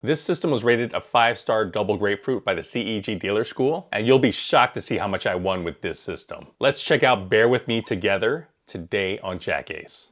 This system was rated a 5-star double grapefruit by the CEG Dealer School, and you'll be shocked to see how much I won with this system. Let's check out Bear With Me Together today on JackAce.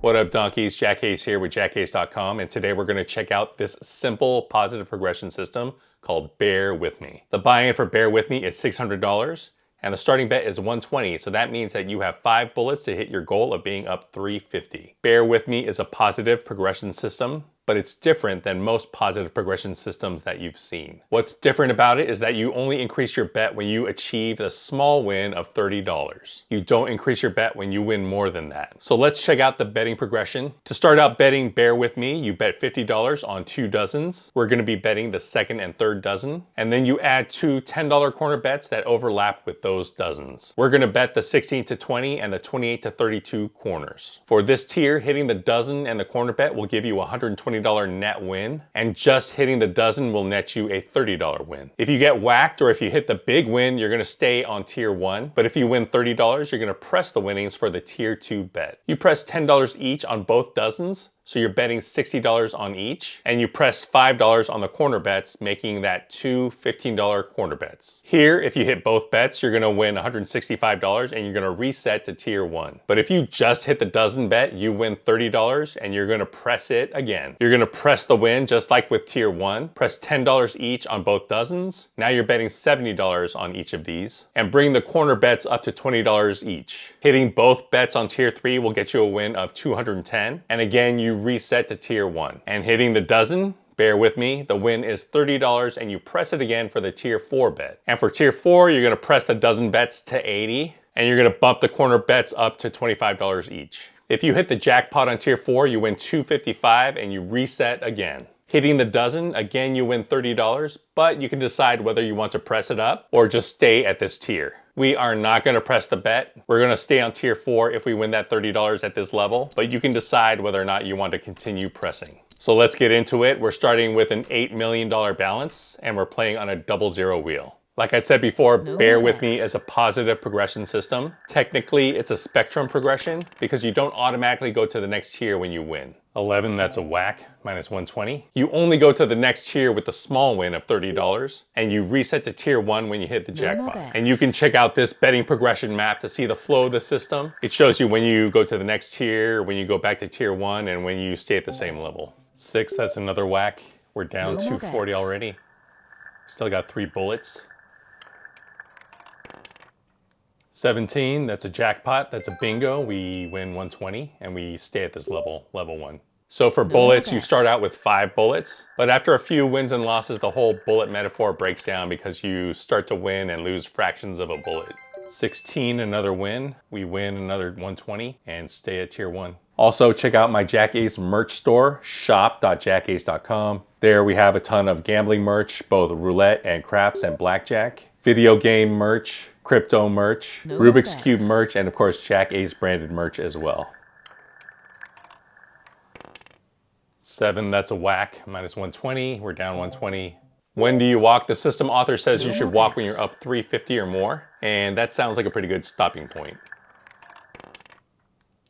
What up, donkeys? JackAce here with JackAce.com, and today we're going to check out this simple positive progression system called Bear With Me. The buy-in for Bear With Me is $600, and the starting bet is $120, so that means that you have 5 bullets to hit your goal of being up $350. Bear With Me is a positive progression system, but it's different than most positive progression systems that you've seen. What's different about it is that you only increase your bet when you achieve a small win of $30. You don't increase your bet when you win more than that. So let's check out the betting progression. To start out betting Bear With Me, you bet $50 on 2 dozens. We're gonna be betting the second and third dozen. And then you add 2 $10 corner bets that overlap with those dozens. We're gonna bet the 16 to 20 and the 28 to 32 corners. For this tier, hitting the dozen and the corner bet will give you a $120 net win, and just hitting the dozen will net you a $30 win. If you get whacked or if you hit the big win, you're gonna stay on tier 1. But if you win $30, you're gonna press the winnings for the tier 2 bet. You press $10 each on both dozens, so you're betting $60 on each, and you press $5 on the corner bets, making that 2 $15 corner bets. Here, if you hit both bets, you're gonna win $165 and you're gonna reset to tier 1. But if you just hit the dozen bet, you win $30 and you're gonna press it again. You're gonna press the win just like with tier 1, press $10 each on both dozens. Now you're betting $70 on each of these, and bring the corner bets up to $20 each. Hitting both bets on tier 3 will get you a win of $210, and again, you reset to tier 1. And hitting the dozen, bear with me, the win is $30 and you press it again for the tier 4 bet. And for tier 4, you're gonna press the dozen bets to 80 and you're gonna bump the corner bets up to $25 each. If you hit the jackpot on tier 4, you win $255 and you reset again. Hitting the dozen, again you win $30, but you can decide whether you want to press it up or just stay at this tier. We are not gonna press the bet. We're gonna stay on tier 4 if we win that $30 at this level, but you can decide whether or not you want to continue pressing. So let's get into it. We're starting with an $8 million balance and we're playing on a 00 wheel. Like I said before, Bear With Me is a positive progression system. Technically, it's a spectrum progression because you don't automatically go to the next tier when you win. 11, that's a whack, minus 120. You only go to the next tier with the small win of $30, and you reset to tier 1 when you hit the jackpot. And you can check out this betting progression map to see the flow of the system. It shows you when you go to the next tier, when you go back to tier 1, and when you stay at the same level. 6, that's another whack. We're down 240 already. Still got 3 bullets. 17, that's a jackpot, that's a bingo. We win 120 and we stay at this level 1. So for bullets, you start out with 5 bullets, but after a few wins and losses, the whole bullet metaphor breaks down because you start to win and lose fractions of a bullet. 16, another win. We win another 120 and stay at tier 1. Also, check out my JackAce merch store, shop.jackace.com. There we have a ton of gambling merch, both roulette and craps and blackjack, video game merch, crypto merch, Rubik's Cube merch, and of course JackAce branded merch as well. 7, that's a whack, minus 120, we're down 120. When do you walk? The system author says you should walk when you're up 350 or more, and that sounds like a pretty good stopping point.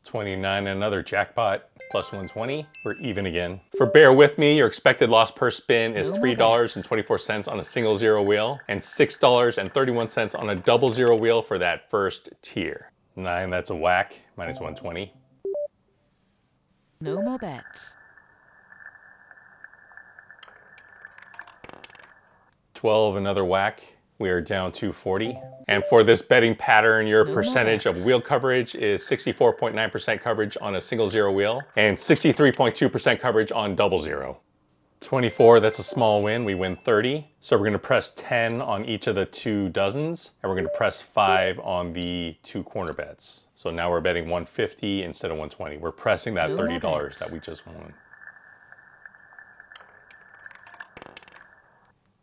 29, another jackpot, plus 120, we're even again. For Bear With Me, your expected loss per spin is $3.24 on a single 0 wheel and $6.31 on a 00 wheel for that first tier. 9, that's a whack, minus 120. No more bets. 12, another whack. We are down 240. And for this betting pattern, your percentage of wheel coverage is 64.9% coverage on a single 0 wheel and 63.2% coverage on 00. 24, that's a small win. We win 30. So we're gonna press 10 on each of the 2 dozens and we're gonna press 5 on the 2 corner bets. So now we're betting 150 instead of 120. We're pressing that $30 that we just won.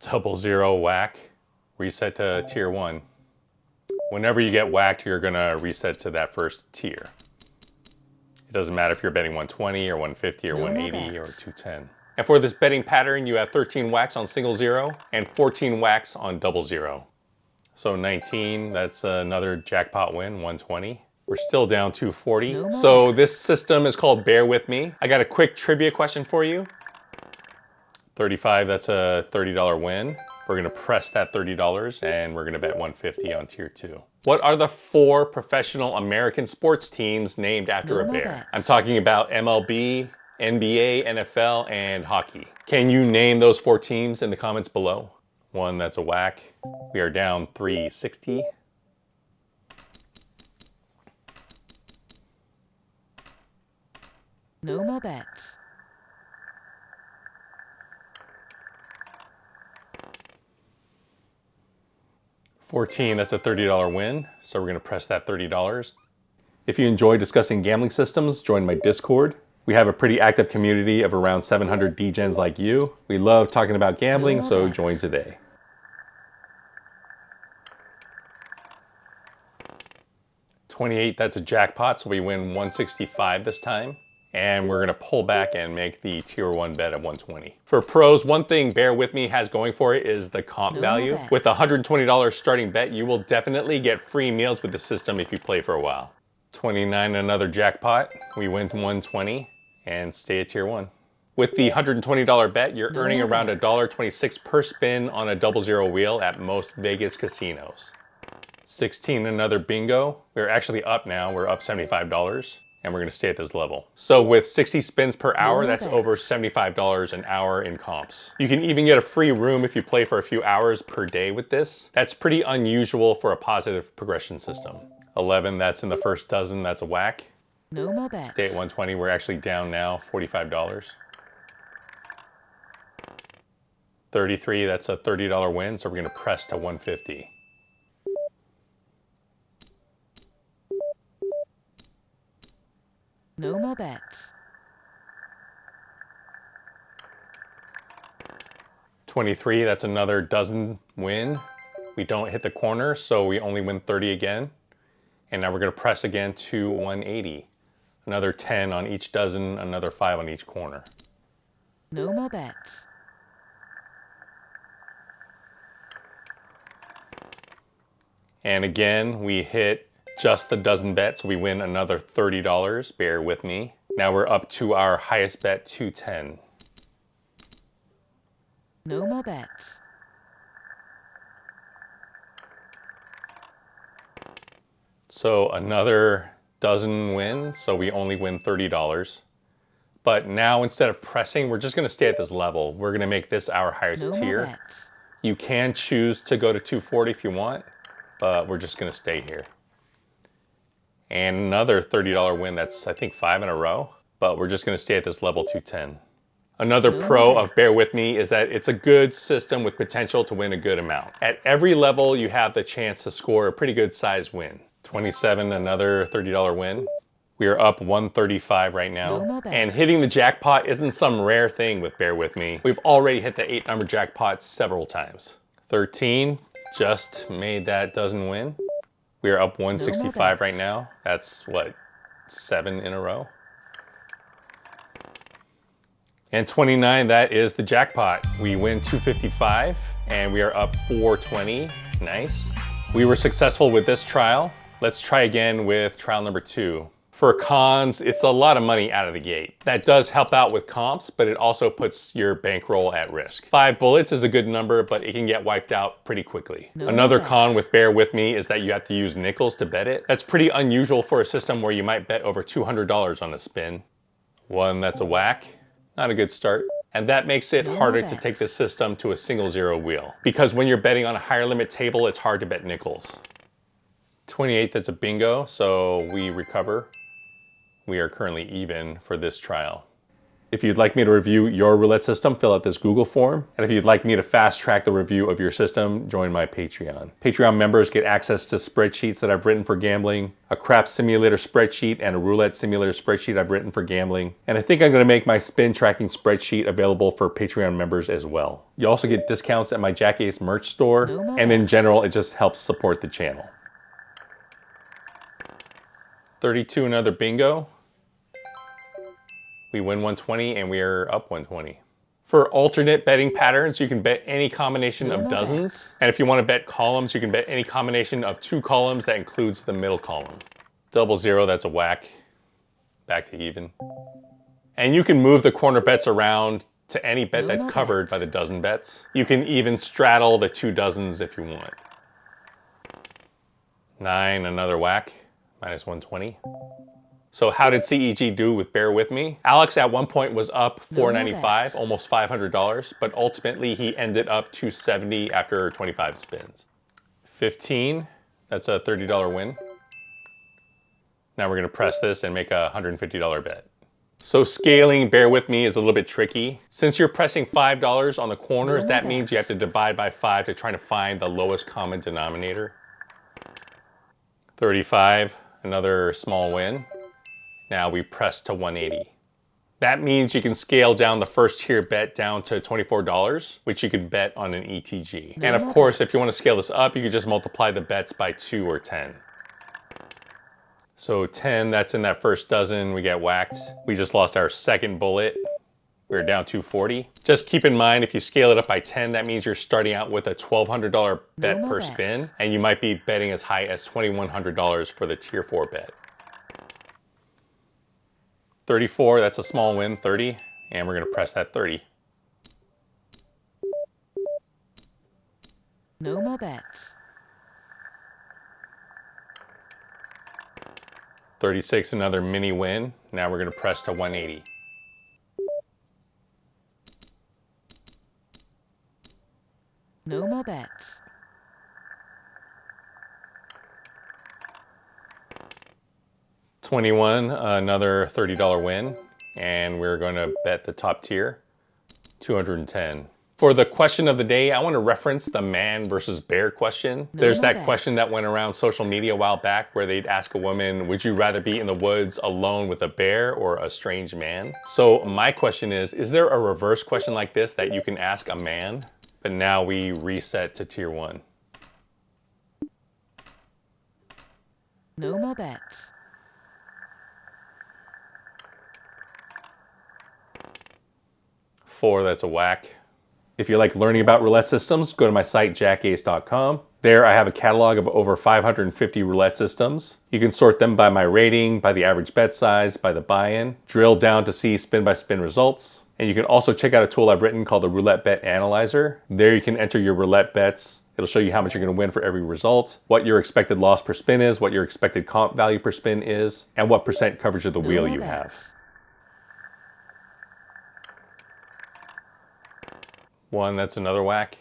00 whack. Reset to tier 1. Whenever you get whacked, you're gonna reset to that first tier. It doesn't matter if you're betting 120 or 150 or 180 or 210. And for this betting pattern, you have 13 whacks on single 0 and 14 whacks on 00. So 19, that's another jackpot win, 120. We're still down 240. No more. So this system is called Bear With Me. I got a quick trivia question for you. 35, that's a $30 win. We're gonna press that $30 and we're gonna bet 150 on tier 2. What are the 4 professional American sports teams named after a bear? I'm talking about MLB, NBA, NFL, and hockey. Can you name those 4 teams in the comments below? 1, that's a whack. We are down 360. No more bets. 14, that's a $30 win. So we're gonna press that $30. If you enjoy discussing gambling systems, join my Discord. We have a pretty active community of around 700 degens like you. We love talking about gambling, so join today. 28, that's a jackpot, so we win 165 this time. And we're gonna pull back and make the tier 1 bet at 120. For pros, one thing Bear With Me has going for it is the comp value. With a $120 starting bet, you will definitely get free meals with the system if you play for a while. 29, another jackpot. We win 120 and stay at tier 1. With the $120 bet, you're earning around $1.26 per spin on a 00 wheel at most Vegas casinos. 16, another bingo. We're actually up now, we're up $75. And we're gonna stay at this level. So with 60 spins per hour, that's over $75 an hour in comps. You can even get a free room if you play for a few hours per day with this. That's pretty unusual for a positive progression system. 11, that's in the first dozen, that's a whack. No more bets. Stay at 120, we're actually down now, $45. 33, that's a $30 win, so we're gonna press to 150. No more bets. 23, that's another dozen win. We don't hit the corner, so we only win 30 again. And now we're gonna press again to 180. Another 10 on each dozen, another 5 on each corner. No more bets. And again, we hit just the dozen bet, so we win another $30. Bear with me. Now we're up to our highest bet, 210. No more bets. So another dozen win, so we only win $30. But now instead of pressing, we're just gonna stay at this level. We're gonna make this our highest tier. You can choose to go to 240 if you want, but we're just gonna stay here. And another $30 win, that's I think 5 in a row, but we're just gonna stay at this level 210. Another pro of Bear With Me is that it's a good system with potential to win a good amount. At every level, you have the chance to score a pretty good size win. 27, another $30 win. We are up 135 right now. And hitting the jackpot isn't some rare thing with Bear With Me. We've already hit the 8-number jackpot several times. 13, just made that dozen win. We are up 165 right now. That's what, 7 in a row? And 29, that is the jackpot. We win 255 and we are up 420. Nice. We were successful with this trial. Let's try again with trial number 2. For cons, it's a lot of money out of the gate. That does help out with comps, but it also puts your bankroll at risk. 5 bullets is a good number, but it can get wiped out pretty quickly. Another con with Bear With Me is that you have to use nickels to bet it. That's pretty unusual for a system where you might bet over $200 on a spin. 1, that's a whack. Not a good start. And that makes it harder to take the system to a single 0 wheel. Because when you're betting on a higher limit table, it's hard to bet nickels. 28, that's a bingo, so we recover. We are currently even for this trial. If you'd like me to review your roulette system, fill out this Google form. And if you'd like me to fast track the review of your system, join my Patreon. Patreon members get access to spreadsheets that I've written for gambling, a craps simulator spreadsheet, and a roulette simulator spreadsheet I've written for gambling. And I think I'm gonna make my spin tracking spreadsheet available for Patreon members as well. You also get discounts at my JackAce merch store. And in general, it just helps support the channel. 32, another bingo. We win 120 and we are up 120. For alternate betting patterns, you can bet any combination of dozens. And if you want to bet columns, you can bet any combination of 2 columns that includes the middle column. Double zero, that's a whack. Back to even. And you can move the corner bets around to any bet No that's more covered bets. by the dozen bets. You can even straddle the 2 dozens if you want. 9, another whack, minus 120. So how did CEG do with Bear With Me? Alex at one point was up No more $495, almost $500, but ultimately he ended up $270 after 25 spins. 15, that's a $30 win. Now we're gonna press this and make a $150 bet. So scaling Bear With Me is a little bit tricky. Since you're pressing $5 on the corners, No that more means you have to divide by 5 to try to find the lowest common denominator. 35, another small win. Now we press to 180. That means you can scale down the first tier bet down to $24, which you can bet on an ETG. No And of more course, bets. if you want to scale this up, you can just multiply the bets by 2 or 10. So 10, that's in that first dozen, we get whacked. We just lost our second bullet. We're down 240. Just keep in mind, if you scale it up by 10, that means you're starting out with a $1,200 bet more per bets. spin, and you might be betting as high as $2,100 for the tier 4 bet. 34, that's a small win, 30, and we're gonna press that 30. No more bets. 36, another mini win. Now we're gonna press to 180. No more bets. 21, another $30 win, and we're gonna bet the top tier, 210. For the question of the day, I want to reference the man versus bear question. There's more that bets. question that went around social media a while back where they'd ask a woman, would you rather be in the woods alone with a bear or a strange man? So my question is there a reverse question like this that you can ask a man? But now we reset to tier 1. No more bets. 4, that's a whack. If you like learning about roulette systems, go to my site, JackAce.com. There I have a catalog of over 550 roulette systems. You can sort them by my rating, by the average bet size, by the buy-in, drill down to see spin-by-spin results. And you can also check out a tool I've written called the Roulette Bet Analyzer. There you can enter your roulette bets. It'll show you how much you're gonna win for every result, what your expected loss per spin is, what your expected comp value per spin is, and what percent coverage of the No wheel more you bets. have. 1, that's another whack.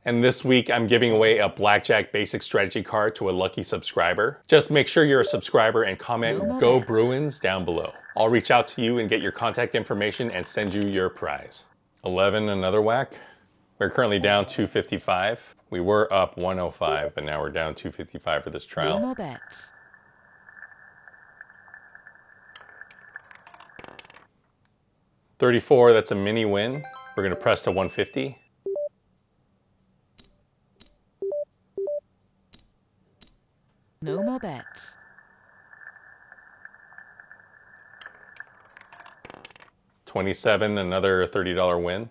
And this week I'm giving away a Blackjack Basic Strategy card to a lucky subscriber. Just make sure you're a subscriber and comment No more Go bets. Bruins down below. I'll reach out to you and get your contact information and send you your prize. 11, another whack. We're currently down 255. We were up 105, but now we're down 255 for this No trial. more bets. 34, that's a mini win. We're gonna press to 150. No more bets. 27, another $30 win.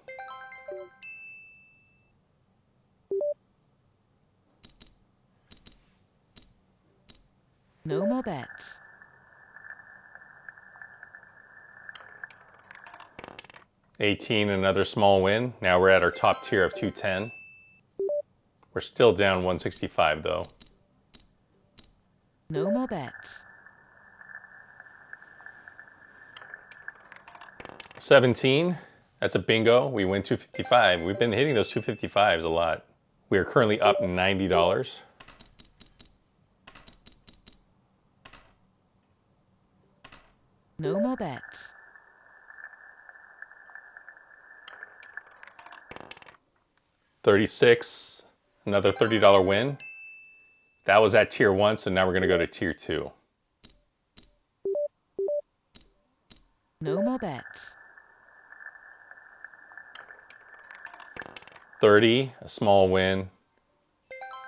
18, another small win. Now we're at our top tier of 210. We're still down 165 though. No more bets. 17, that's a bingo. We win 255. We've been hitting those 255s a lot. We are currently up $90. No more bets. 36, another $30 win. That was at tier 1, so now we're going to go to tier 2. No more bets. 30, a small win.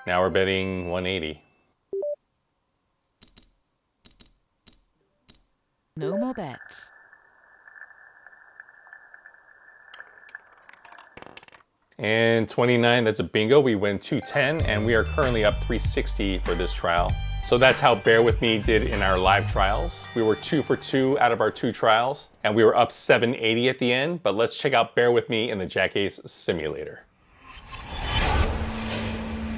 Now we're betting 180. No more bets. And 29, that's a bingo. We win 210, and we are currently up 360 for this trial. So that's how Bear With Me did in our live trials. We were 2 for 2 out of our 2 trials, and we were up 780 at the end, but let's check out Bear With Me in the JackAce simulator.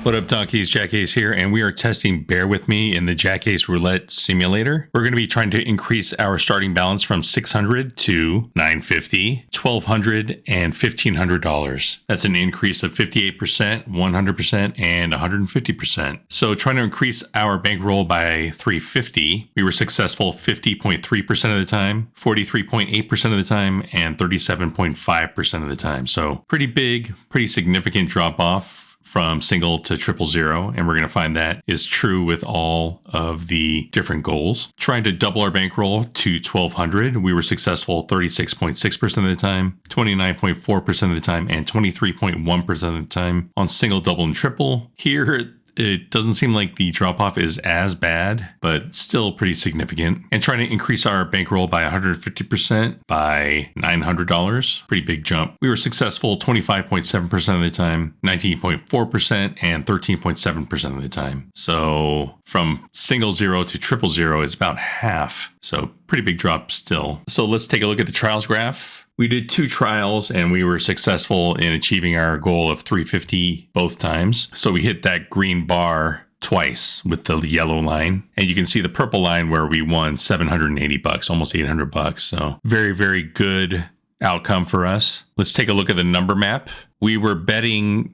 What up, donkeys? JackAce here, and we are testing Bear With Me in the JackAce Roulette simulator. We're going to be trying to increase our starting balance from $600 to $950, $1,200, and $1,500. That's an increase of 58%, 100%, and 150%. So trying to increase our bankroll by $350, we were successful 50.3% of the time, 43.8% of the time, and 37.5% of the time. So pretty big, pretty significant drop off from single to 000, and we're going to find that is true with all of the different goals. Trying to double our bankroll to 1,200, we were successful 36.6% of the time, 29.4% of the time, and 23.1% of the time on single, double, and triple. Here, it doesn't seem like the drop-off is as bad, but still pretty significant. And trying to increase our bankroll by 150% by $900. Pretty big jump. We were successful 25.7% of the time, 19.4%, and 13.7% of the time. So from single zero to 000 is about half. So pretty big drop still. So let's take a look at the trials graph. We did 2 trials and we were successful in achieving our goal of 350 both times. So we hit that green bar twice with the yellow line, and you can see the purple line where we won $780, almost $800. So very, very good outcome for us. Let's take a look at the number map. We were betting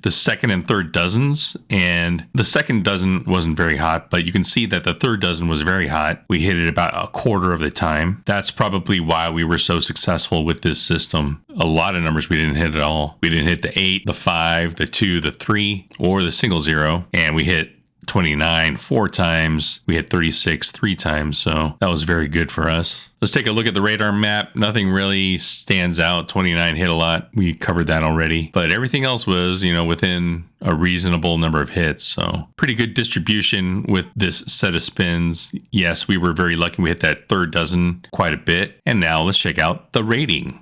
the second and third dozens, and the second dozen wasn't very hot, but you can see that the third dozen was very hot. We hit it about a quarter of the time. That's probably why we were so successful with this system. A lot of numbers we didn't hit at all. We didn't hit the 8, the 5, the 2, the 3, or the single zero, and we hit 29 4 times. We hit 36 3 times, so that was very good for us. Let's take a look at the radar map. Nothing really stands out. 29 hit a lot. We covered that already, but everything else was, within a reasonable number of hits. So pretty good distribution with this set of spins. Yes, we were very lucky. We hit that third dozen quite a bit. And now let's check out the rating.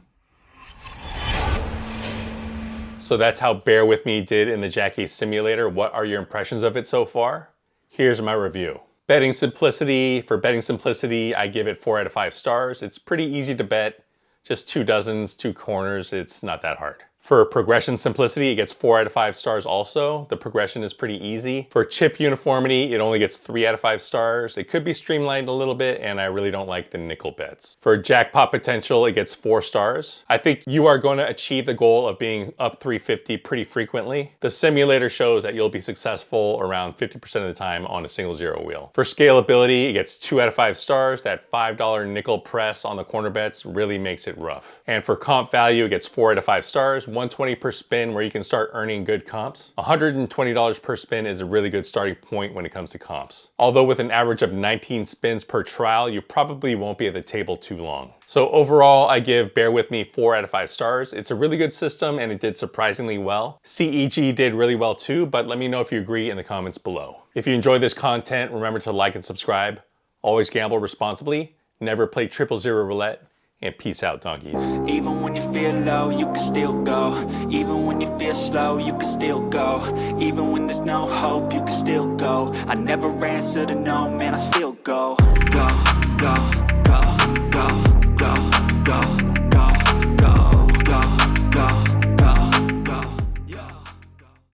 So that's how Bear With Me did in the JackAce simulator. What are your impressions of it so far? Here's my review. Betting simplicity. For betting simplicity, I give it 4 out of 5 stars. It's pretty easy to bet. Just 2 dozens, 2 corners. It's not that hard. For progression simplicity, it gets 4 out of 5 stars also. The progression is pretty easy. For chip uniformity, it only gets 3 out of 5 stars. It could be streamlined a little bit, and I really don't like the nickel bets. For jackpot potential, it gets 4 stars. I think you are going to achieve the goal of being up 350 pretty frequently. The simulator shows that you'll be successful around 50% of the time on a single zero wheel. For scalability, it gets 2 out of 5 stars. That $5 nickel press on the corner bets really makes it rough. And for comp value, it gets 4 out of 5 stars. $120 per spin where you can start earning good comps. $120 per spin is a really good starting point when it comes to comps. Although with an average of 19 spins per trial, you probably won't be at the table too long. So overall, I give Bear With Me 4 out of 5 stars. It's a really good system and it did surprisingly well. CEG did really well too, but let me know if you agree in the comments below. If you enjoyed this content, remember to like and subscribe. Always gamble responsibly. Never play 000 roulette. And peace out, donkeys. Even when you feel low, you can still go. Even when you feel slow, you can still go. Even when there's no hope, you can still go. I never answer to no, man, I still go. Go, go.